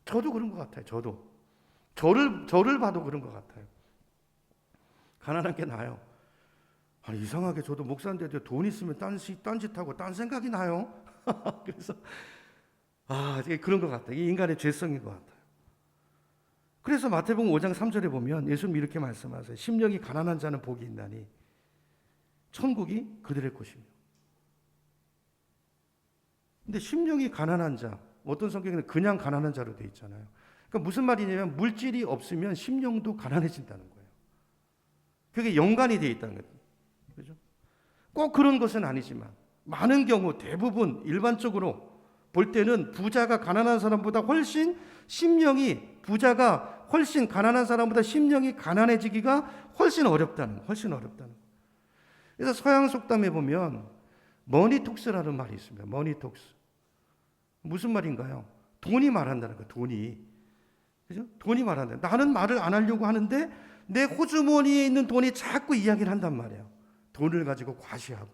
저도 그런 것 같아요. 저를 봐도 그런 것 같아요. 가난한 게 나아요. 아니, 이상하게 저도 목사인데도 돈 있으면 딴짓하고 딴 생각이 나요. 그래서 그런 것 같아요. 이게 인간의 죄성인 것 같아요. 그래서 마태복음 5장 3절에 보면 예수님이 이렇게 말씀하세요. 심령이 가난한 자는 복이 있나니 천국이 그들의 것이며. 근데 심령이 가난한 자, 어떤 성경에는 그냥 가난한 자로 되어 있잖아요. 그러니까 무슨 말이냐면 물질이 없으면 심령도 가난해진다는 거예요. 그게 연관이 되어 있다는 거예요. 그죠? 꼭 그런 것은 아니지만 많은 경우 대부분 일반적으로 볼 때는 부자가 가난한 사람보다 훨씬 심령이 부자가 훨씬 가난한 사람보다 심령이 가난해지기가 훨씬 어렵다는 거예요. 훨씬 어렵다는 거예요. 그래서 서양 속담에 보면 머니톡스라는 말이 있습니다. 머니톡스. 무슨 말인가요? 돈이 말한다는 거예요. 돈이. 그죠? 돈이 말한다. 나는 말을 안 하려고 하는데 내 호주머니에 있는 돈이 자꾸 이야기를 한단 말이에요. 돈을 가지고 과시하고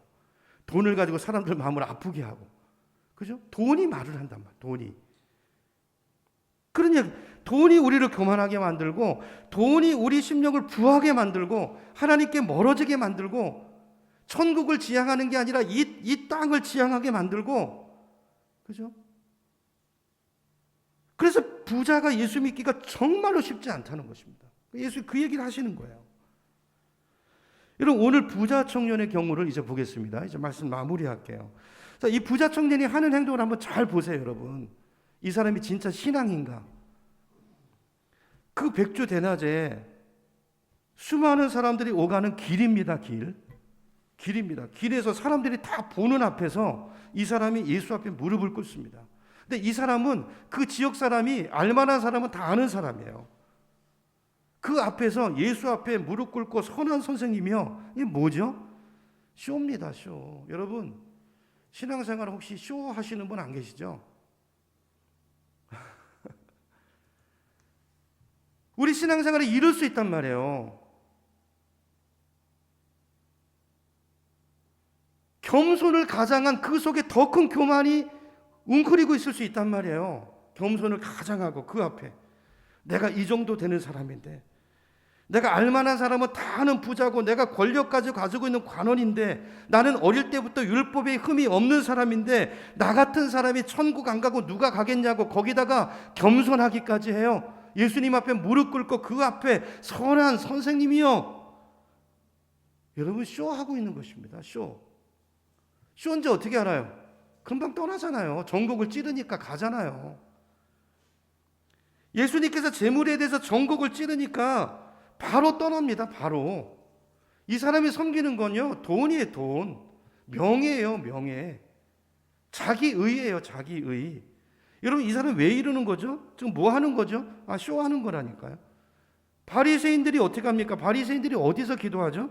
돈을 가지고 사람들 마음을 아프게 하고, 그죠? 돈이 말을 한단 말이에요. 돈이. 그러냐, 돈이 우리를 교만하게 만들고 돈이 우리 심령을 부하게 만들고 하나님께 멀어지게 만들고 천국을 지향하는 게 아니라 이 땅을 지향하게 만들고, 그죠? 그래서 부자가 예수 믿기가 정말로 쉽지 않다는 것입니다. 예수 그 얘기를 하시는 거예요. 여러분, 오늘 부자 청년의 경우를 이제 보겠습니다. 이제 말씀 마무리할게요. 자, 이 부자 청년이 하는 행동을 한번 잘 보세요, 여러분. 이 사람이 진짜 신앙인가? 그 백주 대낮에 수많은 사람들이 오가는 길입니다, 길입니다. 길에서 사람들이 다 보는 앞에서 이 사람이 예수 앞에 무릎을 꿇습니다. 근데 이 사람은 그 지역 사람이 알만한 사람은 다 아는 사람이에요. 그 앞에서 예수 앞에 무릎 꿇고 선한 선생님이요. 이게 뭐죠? 쇼입니다, 쇼. 여러분, 신앙생활 혹시 쇼 하시는 분 안 계시죠? 우리 신앙생활이 이럴 수 있단 말이에요. 겸손을 가장한 그 속에 더 큰 교만이 웅크리고 있을 수 있단 말이에요. 겸손을 가장하고 그 앞에 내가 이 정도 되는 사람인데, 내가 알만한 사람은 다 아는 부자고 내가 권력까지 가지고 있는 관원인데, 나는 어릴 때부터 율법에 흠이 없는 사람인데 나 같은 사람이 천국 안 가고 누가 가겠냐고 거기다가 겸손하기까지 해요. 예수님 앞에 무릎 꿇고 그 앞에 선한 선생님이요. 여러분, 쇼하고 있는 것입니다. 쇼인지 어떻게 알아요? 금방 떠나잖아요. 전곡을 찌르니까 가잖아요. 예수님께서 재물에 대해서 전곡을 찌르니까 바로 떠납니다. 바로. 이 사람이 섬기는 건요, 돈이에요. 돈. 명예예요. 명예. 자기의예요. 자기의. 여러분, 이 사람 왜 이러는 거죠? 지금 뭐 하는 거죠? 쇼하는 거라니까요. 바리새인들이 어떻게 합니까? 바리새인들이 어디서 기도하죠?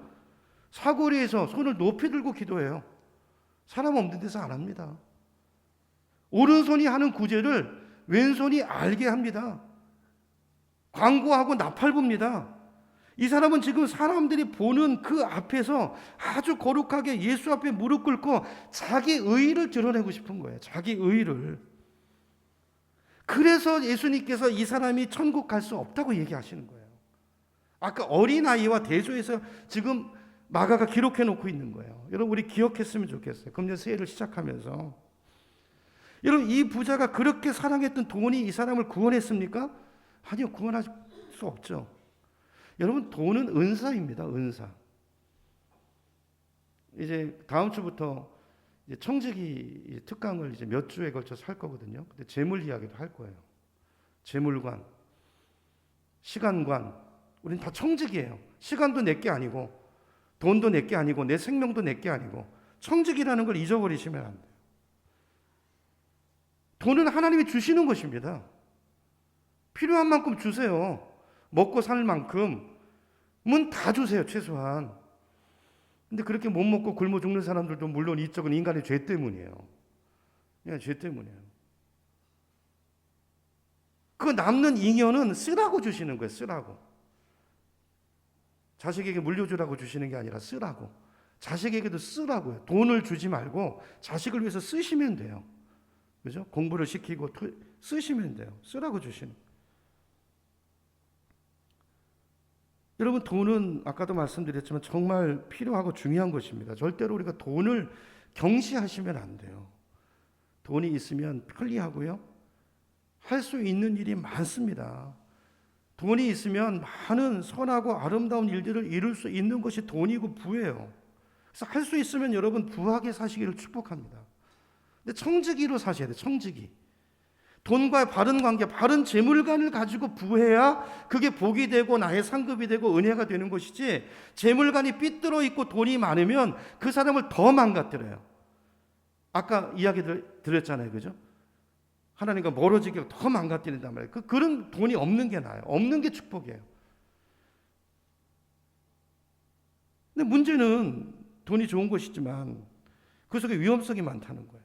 사거리에서 손을 높이 들고 기도해요. 사람 없는 데서 안 합니다. 오른손이 하는 구제를 왼손이 알게 합니다. 광고하고 나팔부입니다. 이 사람은 지금 사람들이 보는 그 앞에서 아주 거룩하게 예수 앞에 무릎 꿇고 자기 의의를 드러내고 싶은 거예요. 자기 의의를. 그래서 예수님께서 이 사람이 천국 갈 수 없다고 얘기하시는 거예요. 아까 어린아이와 대조해서 지금 마가가 기록해 놓고 있는 거예요. 여러분, 우리 기억했으면 좋겠어요. 금년 새해를 시작하면서. 여러분, 이 부자가 그렇게 사랑했던 돈이 이 사람을 구원했습니까? 아니요, 구원할 수 없죠. 여러분, 돈은 은사입니다. 은사. 이제 다음 주부터 이제 청지기 특강을 이제 몇 주에 걸쳐서 할 거거든요. 근데 재물 이야기도 할 거예요. 재물관, 시간관, 우린 다 청지기예요. 시간도 내게 아니고, 돈도 내게 아니고, 내 생명도 내게 아니고, 청지기라는 걸 잊어버리시면 안 돼요. 돈은 하나님이 주시는 것입니다. 필요한 만큼 주세요. 먹고 살 만큼은 다 주세요, 최소한. 근데 그렇게 못 먹고 굶어 죽는 사람들도 물론 이쪽은 인간의 죄 때문이에요. 그냥 죄 때문이에요. 그 남는 잉여는 쓰라고 주시는 거예요, 쓰라고. 자식에게 물려주라고 주시는 게 아니라 쓰라고. 자식에게도 쓰라고요. 돈을 주지 말고 자식을 위해서 쓰시면 돼요. 그죠? 공부를 시키고 쓰시면 돼요. 쓰라고 주시는. 여러분, 돈은 아까도 말씀드렸지만 정말 필요하고 중요한 것입니다. 절대로 우리가 돈을 경시하시면 안 돼요. 돈이 있으면 편리하고요. 할 수 있는 일이 많습니다. 돈이 있으면 많은 선하고 아름다운 일들을 이룰 수 있는 것이 돈이고 부예요. 그래서 할 수 있으면 여러분 부하게 사시기를 축복합니다. 근데 청지기로 사셔야 돼요. 청지기. 돈과 바른 관계, 바른 재물관을 가지고 부해야 그게 복이 되고 나의 상급이 되고 은혜가 되는 것이지, 재물관이 삐뚤어 있고 돈이 많으면 그 사람을 더 망가뜨려요. 아까 이야기 드렸잖아요. 그죠? 하나님과 멀어지게 더 망가뜨린단 말이에요. 그런 돈이 없는 게 나아요. 없는 게 축복이에요. 근데 문제는 돈이 좋은 것이지만 그 속에 위험성이 많다는 거예요.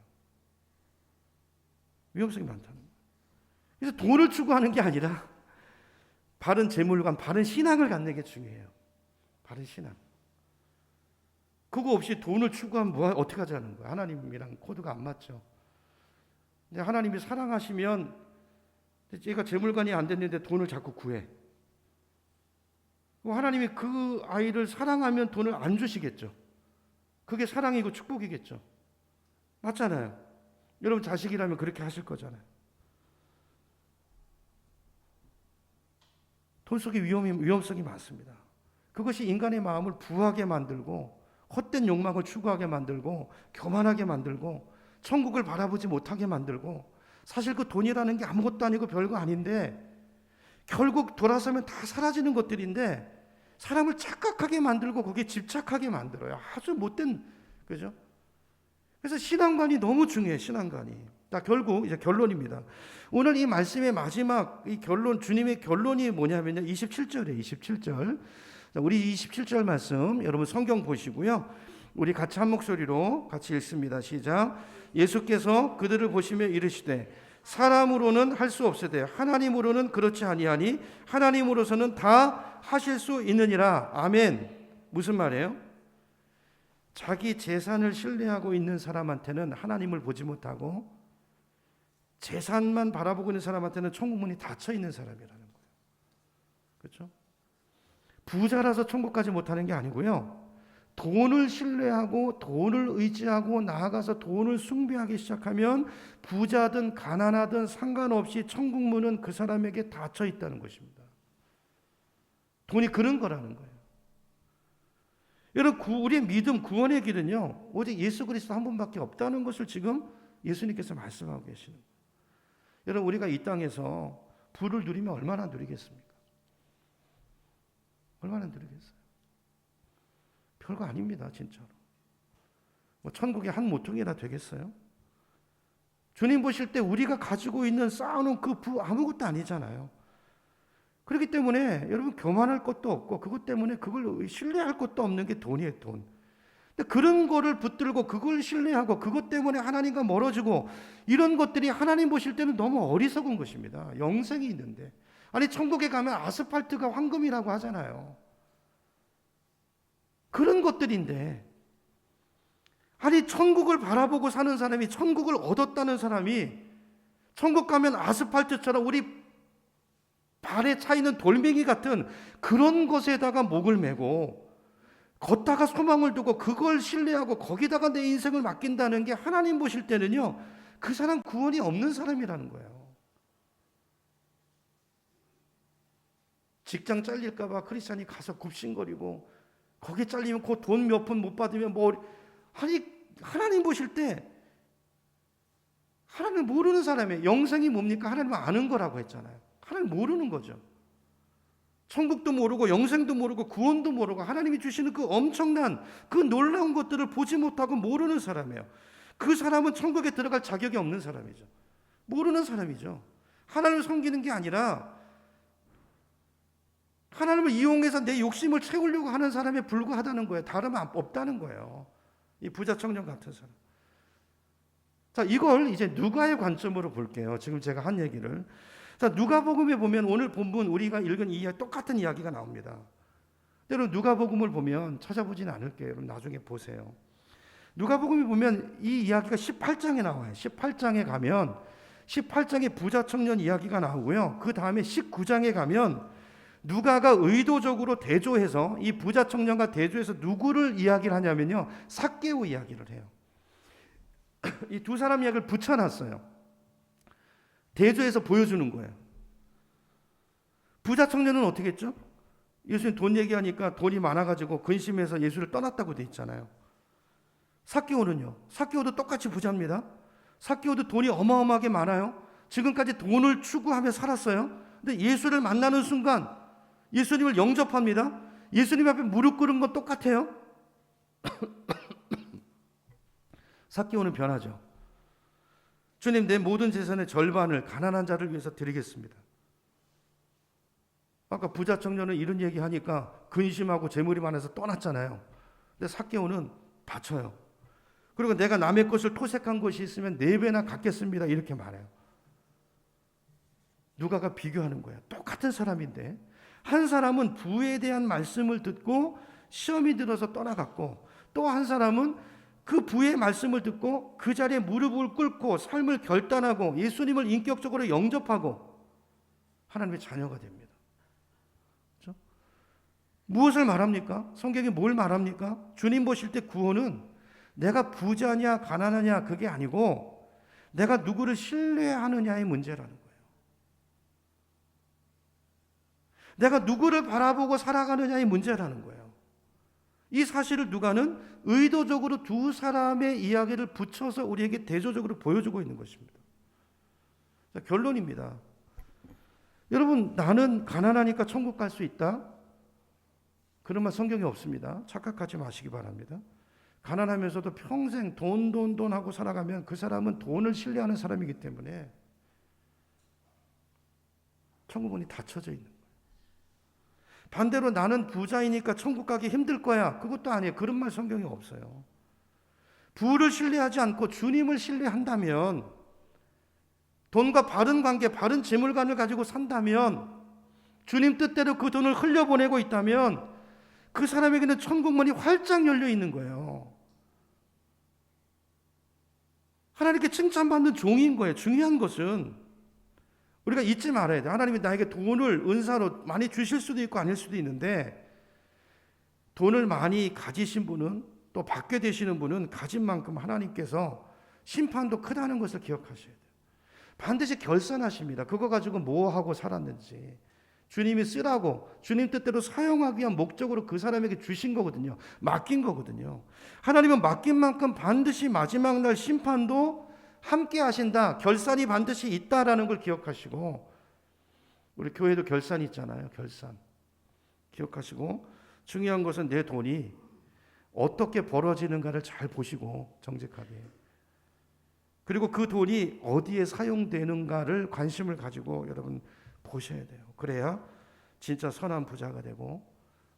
위험성이 많다는 거예요. 그래서 돈을 추구하는 게 아니라 바른 재물관, 바른 신앙을 갖는 게 중요해요. 바른 신앙. 그거 없이 돈을 추구하면 어떻게 하자는 거예요? 하나님이랑 코드가 안 맞죠. 근데 하나님이 사랑하시면 얘가 재물관이 안 됐는데 돈을 자꾸 구해. 하나님이 그 아이를 사랑하면 돈을 안 주시겠죠. 그게 사랑이고 축복이겠죠. 맞잖아요. 여러분 자식이라면 그렇게 하실 거잖아요. 돈 속에 위험성이 많습니다. 그것이 인간의 마음을 부하게 만들고 헛된 욕망을 추구하게 만들고 교만하게 만들고 천국을 바라보지 못하게 만들고, 사실 그 돈이라는 게 아무것도 아니고 별거 아닌데 결국 돌아서면 다 사라지는 것들인데 사람을 착각하게 만들고 거기에 집착하게 만들어요. 아주 못된, 그죠? 그래서 신앙관이 너무 중요해요. 신앙관이. 결국 이제 결론입니다. 오늘 이 말씀의 마지막 이 결론, 주님의 결론이 뭐냐면요, 27절이에요. 27절. 우리 27절 말씀 여러분 성경 보시고요, 우리 같이 한 목소리로 같이 읽습니다. 시작. 예수께서 그들을 보시며 이르시되 사람으로는 할 수 없으되 하나님으로는 그렇지 아니하니 하나님으로서는 다 하실 수 있느니라. 아멘. 무슨 말이에요? 자기 재산을 신뢰하고 있는 사람한테는 하나님을 보지 못하고 재산만 바라보고 있는 사람한테는 천국문이 닫혀 있는 사람이라는 거예요. 그렇죠? 부자라서 천국 가지 못하는 게 아니고요, 돈을 신뢰하고 돈을 의지하고 나아가서 돈을 숭배하기 시작하면 부자든 가난하든 상관없이 천국문은 그 사람에게 닫혀 있다는 것입니다. 돈이 그런 거라는 거예요. 여러분, 우리의 믿음, 구원의 길은요, 오직 예수 그리스도 한 분밖에 없다는 것을 지금 예수님께서 말씀하고 계시는 거예요. 여러분, 우리가 이 땅에서 부를 누리면 얼마나 누리겠습니까? 얼마나 누리겠어요? 별거 아닙니다, 진짜로. 천국의 한 모퉁이나 되겠어요? 주님 보실 때 우리가 가지고 있는 쌓아놓은 그 부 아무것도 아니잖아요. 그렇기 때문에 여러분 교만할 것도 없고 그것 때문에 그걸 신뢰할 것도 없는 게 돈이에요, 돈. 근데 그런 거를 붙들고 그걸 신뢰하고 그것 때문에 하나님과 멀어지고 이런 것들이 하나님 보실 때는 너무 어리석은 것입니다. 영생이 있는데. 아니, 천국에 가면 아스팔트가 황금이라고 하잖아요. 그런 것들인데, 아니 천국을 바라보고 사는 사람이, 천국을 얻었다는 사람이 천국 가면 아스팔트처럼 우리 발에 차이는 돌멩이 같은 그런 것에다가 목을 메고 걷다가 소망을 두고 그걸 신뢰하고 거기다가 내 인생을 맡긴다는 게 하나님 보실 때는요, 그 사람 구원이 없는 사람이라는 거예요. 직장 잘릴까 봐 크리스찬이 가서 굽신거리고 거기 잘리면 그 돈 몇 푼 못 받으면 아니, 하나님 보실 때 하나님을 모르는 사람이에요. 영생이 뭡니까? 하나님을 아는 거라고 했잖아요. 하나님 모르는 거죠. 천국도 모르고 영생도 모르고 구원도 모르고 하나님이 주시는 그 엄청난 그 놀라운 것들을 보지 못하고 모르는 사람이에요. 그 사람은 천국에 들어갈 자격이 없는 사람이죠. 모르는 사람이죠. 하나님을 섬기는 게 아니라 하나님을 이용해서 내 욕심을 채우려고 하는 사람에 불과하다는 거예요. 다름 없다는 거예요. 이 부자 청년 같은 사람. 자, 이걸 이제 누가의 관점으로 볼게요. 지금 제가 한 얘기를. 자, 누가복음에 보면 오늘 본문 우리가 읽은 이야기 똑같은 이야기가 나옵니다. 여러분, 누가복음을 보면 찾아보진 않을게요. 여러분 나중에 보세요. 누가복음에 보면 이 이야기가 18장에 나와요. 18장에 가면 18장에 부자 청년 이야기가 나오고요. 그 다음에 19장에 가면 누가가 의도적으로 대조해서, 이 부자 청년과 대조해서 누구를 이야기를 하냐면요, 삭개오 이야기를 해요. 이 두 사람 이야기를 붙여놨어요. 대조해서 보여주는 거예요. 부자 청년은 어떻게 했죠? 예수님 돈 얘기하니까 돈이 많아가지고 근심해서 예수를 떠났다고 돼 있잖아요. 삭개오는요. 삭개오도 똑같이 부자입니다. 삭개오도 돈이 어마어마하게 많아요. 지금까지 돈을 추구하며 살았어요. 근데 예수를 만나는 순간 예수님을 영접합니다. 예수님 앞에 무릎 꿇은 건 똑같아요. 삭개오는 변하죠. 주님, 내 모든 재산의 절반을 가난한 자를 위해서 드리겠습니다. 아까 부자 청년은 이런 얘기 하니까 근심하고 재물이 많아서 떠났잖아요. 근데 삭개오는 바쳐요. 그리고 내가 남의 것을 토색한 것이 있으면 4배나 갚겠습니다. 이렇게 말해요. 누가가 비교하는 거예요. 똑같은 사람인데 한 사람은 부에 대한 말씀을 듣고 시험이 들어서 떠나갔고, 또 한 사람은 그 부의 말씀을 듣고 그 자리에 무릎을 꿇고 삶을 결단하고 예수님을 인격적으로 영접하고 하나님의 자녀가 됩니다. 그렇죠? 무엇을 말합니까? 성경이 뭘 말합니까? 주님 보실 때 구원은 내가 부자냐 가난하냐 그게 아니고 내가 누구를 신뢰하느냐의 문제라는 거예요. 내가 누구를 바라보고 살아가느냐의 문제라는 거예요. 이 사실을 누가는 의도적으로 두 사람의 이야기를 붙여서 우리에게 대조적으로 보여주고 있는 것입니다. 자, 결론입니다. 여러분, 나는 가난하니까 천국 갈 수 있다? 그런 말 성경에 없습니다. 착각하지 마시기 바랍니다. 가난하면서도 평생 돈 하고 살아가면 그 사람은 돈을 신뢰하는 사람이기 때문에 천국 문이 닫혀져 있는 거예요. 반대로 나는 부자이니까 천국 가기 힘들 거야. 그것도 아니에요. 그런 말 성경에 없어요. 부를 신뢰하지 않고 주님을 신뢰한다면, 돈과 바른 관계, 바른 재물관을 가지고 산다면, 주님 뜻대로 그 돈을 흘려보내고 있다면 그 사람에게는 천국 문이 활짝 열려 있는 거예요. 하나님께 칭찬받는 종인 거예요. 중요한 것은 우리가 잊지 말아야 돼요. 하나님이 나에게 돈을 은사로 많이 주실 수도 있고 아닐 수도 있는데, 돈을 많이 가지신 분은, 또 받게 되시는 분은 가진 만큼 하나님께서 심판도 크다는 것을 기억하셔야 돼요. 반드시 결산하십니다. 그거 가지고 뭐 하고 살았는지. 주님이 쓰라고, 주님 뜻대로 사용하기 위한 목적으로 그 사람에게 주신 거거든요. 맡긴 거거든요. 하나님은 맡긴 만큼 반드시 마지막 날 심판도 함께 하신다. 결산이 반드시 있다라는 걸 기억하시고, 우리 교회도 결산이 있잖아요. 결산. 기억하시고, 중요한 것은 내 돈이 어떻게 벌어지는가를 잘 보시고, 정직하게. 그리고 그 돈이 어디에 사용되는가를 관심을 가지고 여러분 보셔야 돼요. 그래야 진짜 선한 부자가 되고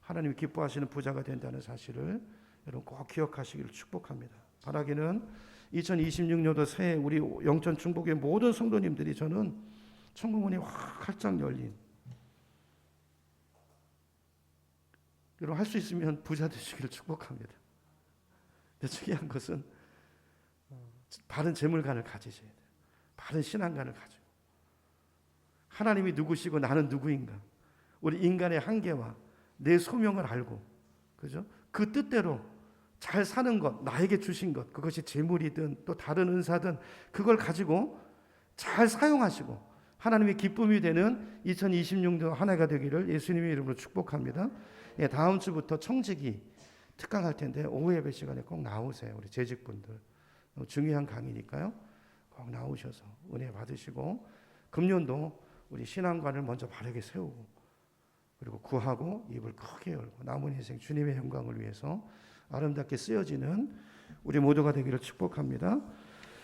하나님이 기뻐하시는 부자가 된다는 사실을 여러분 꼭 기억하시기를 축복합니다. 바라기는 2026년도 새해 우리 영천 중복의 모든 성도님들이 저는 천국문이 활짝 열린, 여러분 할 수 있으면 부자 되시기를 축복합니다. 근데 중요한 것은 바른 재물관을 가지셔야 돼요. 바른 신앙관을 가지고 하나님이 누구시고 나는 누구인가, 우리 인간의 한계와 내 소명을 알고, 그죠? 그 뜻대로 잘 사는 것, 나에게 주신 것, 그것이 재물이든 또 다른 은사든 그걸 가지고 잘 사용하시고 하나님의 기쁨이 되는 2026년 한 해가 되기를 예수님의 이름으로 축복합니다. 예, 다음 주부터 청지기 특강할 텐데 오후 예배 시간에 꼭 나오세요. 우리 재직분들. 중요한 강의니까요. 꼭 나오셔서 은혜 받으시고, 금년도 우리 신앙관을 먼저 바르게 세우고, 그리고 구하고 입을 크게 열고 남은 인생 주님의 영광을 위해서 아름답게 쓰여지는 우리 모두가 되기를 축복합니다.